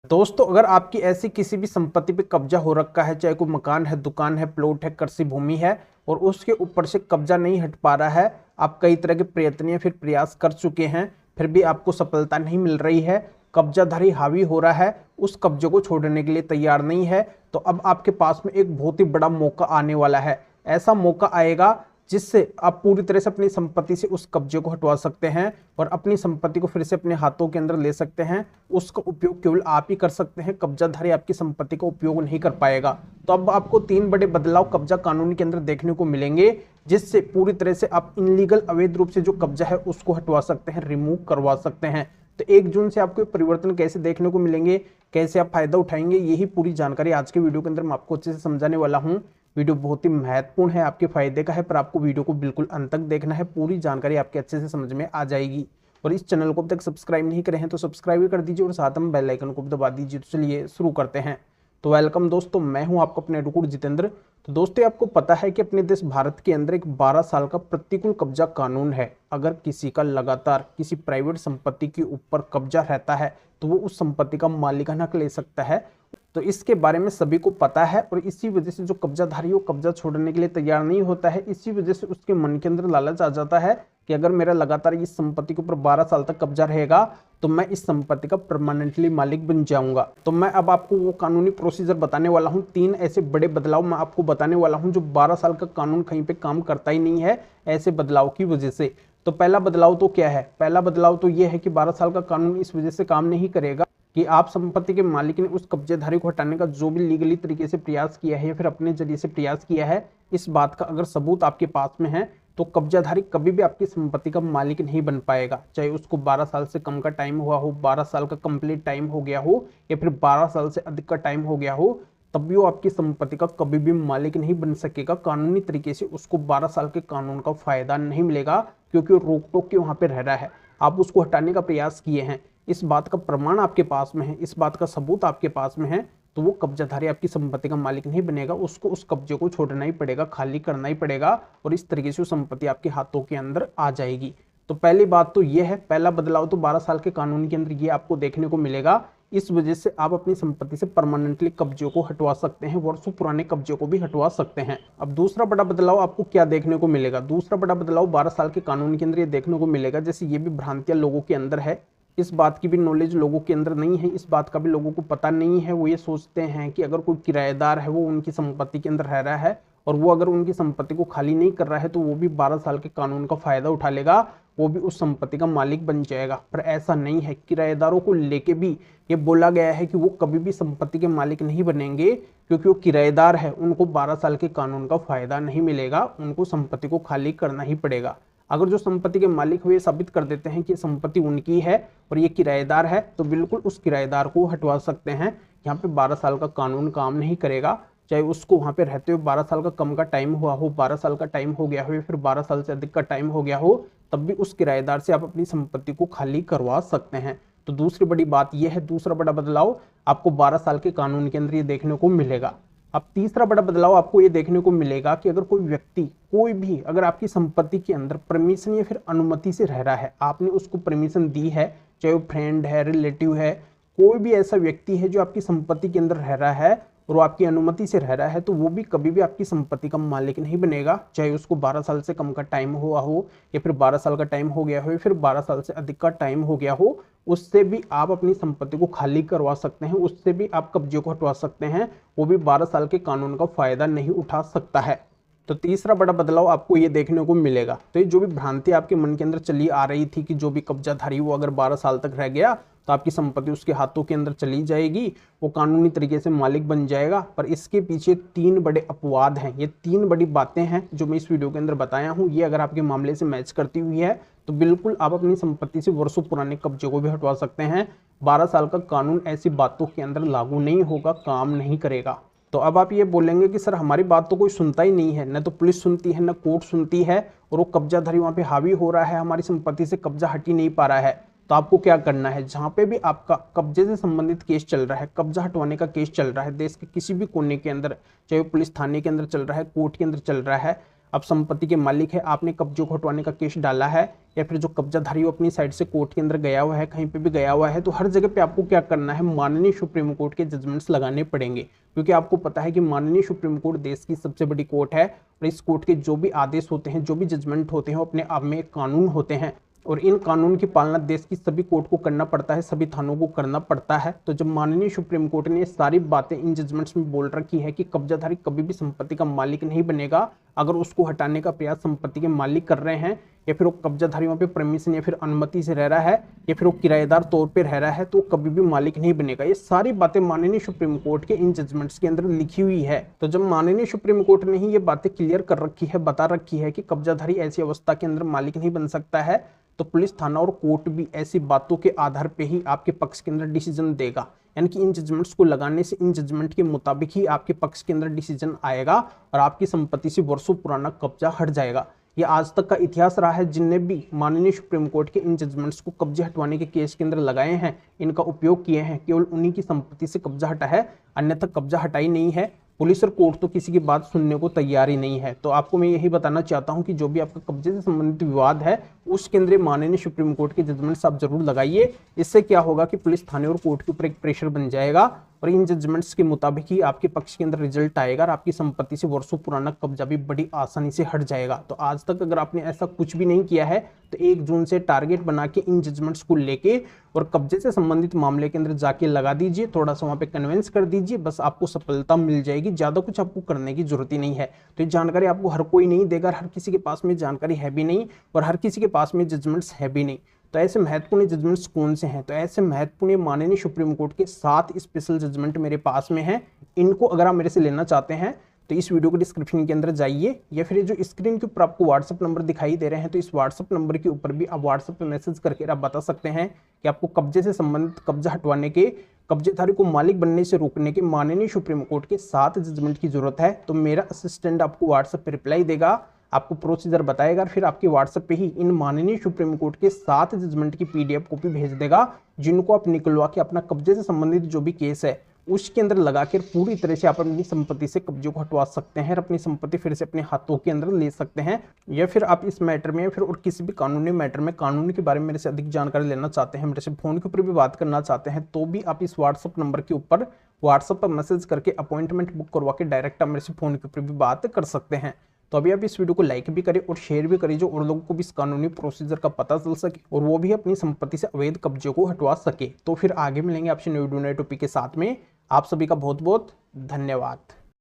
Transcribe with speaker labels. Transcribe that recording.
Speaker 1: दोस्तों, अगर आपकी ऐसी किसी भी संपत्ति पे कब्जा हो रखा है, चाहे कोई मकान है, दुकान है, प्लॉट है, कृषि भूमि है और उसके ऊपर से कब्जा नहीं हट पा रहा है, आप कई तरह के प्रयत्न या फिर प्रयास कर चुके हैं, फिर भी आपको सफलता नहीं मिल रही है, कब्जाधारी हावी हो रहा है, उस कब्जे को छोड़ने के लिए तैयार नहीं है, तो अब आपके पास में एक बहुत ही बड़ा मौका आने वाला है। ऐसा मौका आएगा जिससे आप पूरी तरह से अपनी संपत्ति से उस कब्जे को हटवा सकते हैं और अपनी संपत्ति को फिर से अपने हाथों के अंदर ले सकते हैं। उसका उपयोग केवल आप ही कर सकते हैं, कब्जाधारी आपकी संपत्ति का उपयोग नहीं कर पाएगा। तो अब आपको 3 बड़े बदलाव कब्जा कानून के अंदर देखने को मिलेंगे, जिससे पूरी तरह से आप इनलीगल अवैध रूप से जो कब्जा है उसको हटवा सकते हैं, रिमूव करवा सकते हैं। तो 1 जून से आपको परिवर्तन कैसे देखने को मिलेंगे, कैसे आप फायदा उठाएंगे, यही पूरी जानकारी आज के वीडियो के अंदर मैं आपको अच्छे से समझाने वाला हूं। वीडियो बहुत ही महत्वपूर्ण है, आपके फायदे का है, पर आपको वीडियो को बिल्कुल अंत तक देखना है, पूरी जानकारी आपके अच्छे से समझ में आ जाएगी। और इस चैनल को अब तक सब्सक्राइब नहीं करे हैं तो सब्सक्राइब भी कर दीजिए और साथ में बेल आइकन को भी दबा दीजिए। तो चलिए शुरू करते हैं। तो वेलकम दोस्तों, मैं हूं आपका अपने एडवोकेट जितेंद्र। तो दोस्तों, आपको पता है कि अपने देश भारत के अंदर एक 12 साल का प्रतिकूल कब्जा कानून है। अगर किसी का लगातार किसी प्राइवेट संपत्ति के ऊपर कब्जा रहता है तो वो उस संपत्ति का मालिकाना हक ले सकता है। तो इसके बारे में सभी को पता है और इसी वजह से जो कब्जाधारी वो कब्जा छोड़ने के लिए तैयार नहीं होता है, इसी वजह से उसके मन के अंदर लालच आ जाता है कि अगर मेरा लगातार इस संपत्ति के ऊपर 12 साल तक कब्जा रहेगा तो मैं इस संपत्ति का परमानेंटली मालिक बन जाऊंगा। तो मैं अब आपको वो कानूनी प्रोसीजर बताने वाला हूं। 3 ऐसे बड़े बदलाव मैं आपको बताने वाला हूं जो 12 साल का कानून कहीं पे काम करता ही नहीं है ऐसे बदलाव की वजह से। तो पहला बदलाव तो क्या है? पहला बदलाव तो यह है कि 12 साल का कानून इस वजह से काम नहीं करेगा कि आप संपत्ति के मालिक ने उस कब्जेधारी को हटाने का जो भी लीगली तरीके से प्रयास किया है या फिर अपने जरिए से प्रयास किया है, इस बात का अगर सबूत आपके पास में है तो कब्जाधारी कभी भी आपकी संपत्ति का मालिक नहीं बन पाएगा। चाहे उसको 12 साल से कम का टाइम हुआ हो, 12 साल का कंप्लीट टाइम हो गया हो या फिर 12 साल से अधिक का टाइम हो गया हो, तब भी वो आपकी संपत्ति का कभी भी मालिक नहीं बन सकेगा। कानूनी तरीके से उसको 12 साल के कानून का फायदा नहीं मिलेगा क्योंकि वो रोक टोक के वहां पे रह रहा है। आप उसको हटाने का प्रयास किए हैं, इस बात का प्रमाण आपके पास में है, इस बात का सबूत आपके पास में है, तो वो कब्जाधारी आपकी संपत्ति का मालिक नहीं बनेगा। उसको उस कब्जे को छोड़ना ही पड़ेगा, खाली करना ही पड़ेगा और इस तरीके से वो संपत्ति आपके हाथों के अंदर आ जाएगी। तो पहली बात तो ये है, पहला बदलाव तो 12 साल के कानून के अंदर ये आपको देखने को मिलेगा। इस वजह से आप अपनी संपत्ति से परमानेंटली कब्जे को हटवा सकते हैं, वर्षों पुराने कब्जे को भी हटवा सकते हैं। अब दूसरा बड़ा बदलाव आपको क्या देखने को मिलेगा? दूसरा बड़ा बदलाव 12 साल के कानून के अंदर ये देखने को मिलेगा, जैसे ये भी भ्रांतियां लोगों के अंदर है, इस बात की भी नॉलेज लोगों के अंदर नहीं है, इस बात का भी लोगों को पता नहीं है। वो ये सोचते हैं कि अगर कोई किराएदार है वो उनकी संपत्ति के अंदर रह रहा है और वो अगर उनकी संपत्ति को खाली नहीं कर रहा है तो वो भी 12 साल के कानून का फायदा उठा लेगा, वो भी उस संपत्ति का मालिक बन जाएगा। पर ऐसा नहीं है। किराएदारों को लेके भी ये बोला गया है कि वो कभी भी संपत्ति के मालिक नहीं बनेंगे क्योंकि वो किराएदार है, उनको 12 साल के कानून का फायदा नहीं मिलेगा, उनको संपत्ति को खाली करना ही पड़ेगा। अगर जो संपत्ति के मालिक हुए साबित कर देते हैं कि संपत्ति उनकी है और ये किराएदार है, तो बिल्कुल उस किराएदार को हटवा सकते हैं। यहाँ पे 12 साल का कानून काम नहीं करेगा, चाहे उसको वहां पे रहते हुए 12 साल का कम का टाइम हुआ हो, 12 साल का टाइम हो गया हो या फिर 12 साल से अधिक का टाइम हो गया हो, तब भी उस किराएदार से आप अपनी संपत्ति को खाली करवा सकते हैं। तो दूसरी बड़ी बात यह है, दूसरा बड़ा बदलाव आपको 12 साल के कानून के अंदर ये देखने को मिलेगा। अब तीसरा बड़ा बदलाव आपको ये देखने को मिलेगा कि अगर कोई व्यक्ति, कोई भी अगर आपकी संपत्ति के अंदर परमिशन या फिर अनुमति से रह रहा है, आपने उसको परमिशन दी है, चाहे वो फ्रेंड है, रिलेटिव है, कोई भी ऐसा व्यक्ति है जो आपकी संपत्ति के अंदर रह रहा है और वो आपकी अनुमति से रह रहा है, तो वो भी कभी भी आपकी संपत्ति का मालिक नहीं बनेगा। चाहे उसको 12 साल से कम का टाइम हुआ हो या फिर 12 साल का टाइम हो गया हो या फिर 12 साल से अधिक का टाइम हो गया हो, उससे भी आप अपनी संपत्ति को खाली करवा सकते हैं, उससे भी आप कब्जे को हटवा सकते हैं, वो भी 12 साल के कानून का फायदा नहीं उठा सकता है। तो तीसरा बड़ा बदलाव आपको ये देखने को मिलेगा। तो ये जो भी भ्रांति आपके मन के अंदर चली आ रही थी कि जो भी कब्जाधारी वो अगर 12 साल तक रह गया तो आपकी संपत्ति उसके हाथों के अंदर चली जाएगी, वो कानूनी तरीके से मालिक बन जाएगा, पर इसके पीछे 3 बड़े अपवाद हैं। ये 3 बड़ी बातें हैं जो मैं इस वीडियो के अंदर बताया हूँ। ये अगर आपके मामले से मैच करती हुई है तो बिल्कुल आप अपनी संपत्ति से वर्षों पुराने कब्जे को भी हटवा सकते हैं। 12 साल का कानून ऐसी बातों के अंदर लागू नहीं होगा, काम नहीं करेगा। तो अब आप ये बोलेंगे कि सर हमारी बात तो कोई सुनता ही नहीं है, न तो पुलिस सुनती है, न कोर्ट सुनती है, और वो कब्जाधारी वहां पे हावी हो रहा है, हमारी संपत्ति से कब्जा हट ही नहीं पा रहा है। तो आपको क्या करना है? जहां पे भी आपका कब्जे से संबंधित केस चल रहा है, कब्जा हटवाने का केस चल रहा है, देश के किसी भी कोने के अंदर, चाहे वो पुलिस थाने के अंदर चल रहा है, कोर्ट के अंदर चल रहा है, आप संपत्ति के मालिक है, आपने कब्जे को हटवाने का केस डाला है, या फिर जो कब्जाधारी हो अपनी साइड से कोर्ट के अंदर गया हुआ है, कहीं पे भी गया हुआ है, तो हर जगह पे आपको क्या करना है, माननीय सुप्रीम कोर्ट के जजमेंट्स लगाने पड़ेंगे। क्योंकि आपको पता है कि माननीय सुप्रीम कोर्ट देश की सबसे बड़ी कोर्ट है और इस कोर्ट के जो भी आदेश होते हैं, जो भी जजमेंट होते हैं, वो अपने आप में एक कानून होते हैं और इन कानून की पालना देश की सभी कोर्ट को करना पड़ता है, सभी थानों को करना पड़ता है। तो जब माननीय सुप्रीम कोर्ट ने ये सारी बातें इन जजमेंट्स में बोल रखी है कि कब्जाधारी कभी भी संपत्ति का मालिक नहीं बनेगा, अगर उसको हटाने का प्रयास संपत्ति के मालिक कर रहे हैं, या फिर वो कब्जाधारी वहाँ पे परमिशन या फिर अनुमति से रह रहा है, या फिर वो किराएदार तौर पे रह रहा है, तो कभी भी मालिक नहीं बनेगा। ये सारी बातें माननीय सुप्रीम कोर्ट के इन जजमेंट्स के अंदर लिखी हुई है। तो जब माननीय सुप्रीम कोर्ट ने ही ये बातें क्लियर कर रखी है, बता रखी है कि कब्जाधारी ऐसी अवस्था के अंदर मालिक नहीं बन सकता है, तो पुलिस थाना और कोर्ट भी ऐसी बातों के आधार पे ही आपके पक्ष के अंदर डिसीजन देगा। यानी कि इन जजमेंट्स को लगाने से इन जजमेंट के मुताबिक ही आपके पक्ष के अंदर डिसीजन आएगा और आपकी संपत्ति से वर्षों पुराना कब्जा हट जाएगा। ये आज तक का इतिहास रहा है, जिनने भी माननीय सुप्रीम कोर्ट के इन जजमेंट्स को कब्जे हटवाने के केस के अंदर लगाए हैं, इनका उपयोग किए हैं, केवल उन्हीं की संपत्ति से कब्जा हटा है, अन्यथा कब्जा हटाई नहीं है। पुलिस और कोर्ट तो किसी की बात सुनने को तैयार ही नहीं है। तो आपको मैं यही बताना चाहता हूं कि जो भी आपका कब्जे से संबंधित विवाद है, उसके अंदर माननीय सुप्रीम कोर्ट के जजमेंट्स आप जरूर लगाइए। इससे क्या होगा कि पुलिस थाने और कोर्ट के ऊपर एक प्रेशर बन जाएगा और इन जजमेंट्स के मुताबिक ही आपके पक्ष के अंदर रिजल्ट आएगा और आपकी संपत्ति से वर्षों पुराना कब्जा भी बड़ी आसानी से हट जाएगा। तो आज तक अगर आपने ऐसा कुछ भी नहीं किया है, तो 1 जून से टारगेट बना के इन जजमेंट्स को लेके और कब्जे से संबंधित मामले के अंदर जाके लगा दीजिए, थोड़ा सा वहां पे कन्विंस कर दीजिए, बस आपको सफलता मिल जाएगी। ज्यादा कुछ आपको करने की जरूरत ही नहीं है। तो ये जानकारी आपको हर कोई नहीं देगा, हर किसी के पास में जानकारी है भी नहीं और हर किसी के पास में जजमेंट्स है भी नहीं। तो ऐसे महत्वपूर्ण जजमेंट्स कौन से हैं? तो ऐसे महत्वपूर्ण माननीय सुप्रीम कोर्ट के 7 स्पेशल जजमेंट मेरे पास में हैं। इनको अगर आप मेरे से लेना चाहते हैं तो इस वीडियो के डिस्क्रिप्शन के अंदर जाइए, या फिर जो स्क्रीन के ऊपर आपको व्हाट्सएप नंबर दिखाई दे रहे हैं, तो इस व्हाट्सएप नंबर के ऊपर भी आप व्हाट्सएप पे मैसेज करके आप बता सकते हैं कि आपको कब्जे से संबंधित, कब्जा हटवाने के, कब्जेधारी को मालिक बनने से रोकने के माननीय सुप्रीम कोर्ट के 7 जजमेंट की जरूरत है। तो मेरा असिस्टेंट आपको व्हाट्सएप पे रिप्लाई देगा, आपको प्रोसीजर बताएगा, फिर आपके व्हाट्सएप पे ही इन माननीय सुप्रीम कोर्ट के 7 जजमेंट की PDF कॉपी भेज देगा, जिनको आप निकलवा के अपना कब्जे से संबंधित जो भी केस है उसके अंदर लगाकर पूरी तरह से आप अपनी संपत्ति से कब्जे को हटवा सकते हैं और अपनी संपत्ति फिर से अपने हाथों के अंदर ले सकते हैं। या फिर आप इस मैटर में फिर और किसी भी कानूनी मैटर में, कानून के बारे में मेरे से अधिक जानकारी लेना चाहते हैं, मेरे से फोन के ऊपर भी बात करना चाहते हैं, तो भी आप इस व्हाट्सएप नंबर के ऊपर व्हाट्सएप पर मैसेज करके अपॉइंटमेंट बुक करवा के डायरेक्ट आप मेरे से फोन के ऊपर भी बात कर सकते हैं। तो अभी आप इस वीडियो को लाइक भी करें और शेयर भी करें, जो और लोगों को भी इस कानूनी प्रोसीजर का पता चल सके और वो भी अपनी संपत्ति से अवैध कब्जे को हटवा सके। तो फिर आगे मिलेंगे आपसे नई वीडियो नए टॉपिक के साथ में। आप सभी का बहुत बहुत धन्यवाद।